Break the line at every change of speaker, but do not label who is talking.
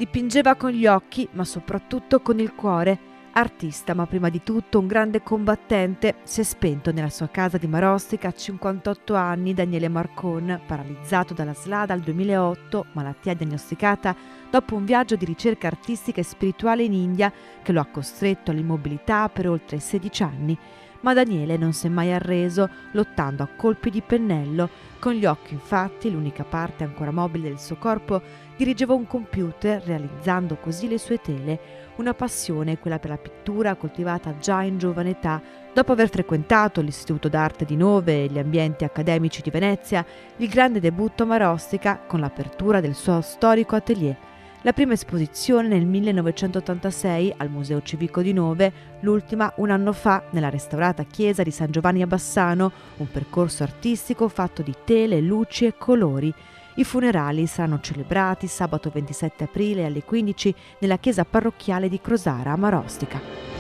Dipingeva con gli occhi, ma soprattutto con il cuore. Artista, ma prima di tutto un grande combattente, si è spento nella sua casa di Marostica a 58 anni Daniele Marcon, paralizzato dalla SLA dal 2008, malattia diagnosticata dopo un viaggio di ricerca artistica e spirituale in India che lo ha costretto all'immobilità per oltre 16 anni. Ma Daniele non si è mai arreso, lottando a colpi di pennello. Con gli occhi, infatti, l'unica parte ancora mobile del suo corpo, dirigeva un computer, realizzando così le sue tele. Una passione, quella per la pittura, coltivata già in giovane età. Dopo aver frequentato l'Istituto d'Arte di Nove e gli ambienti accademici di Venezia, il grande debutto a Marostica con l'apertura del suo storico atelier. La prima esposizione nel 1986 al Museo Civico di Nove, l'ultima un anno fa nella restaurata chiesa di San Giovanni a Bassano, un percorso artistico fatto di tele, luci e colori. I funerali saranno celebrati sabato 27 aprile alle 15 nella chiesa parrocchiale di Crosara a Marostica.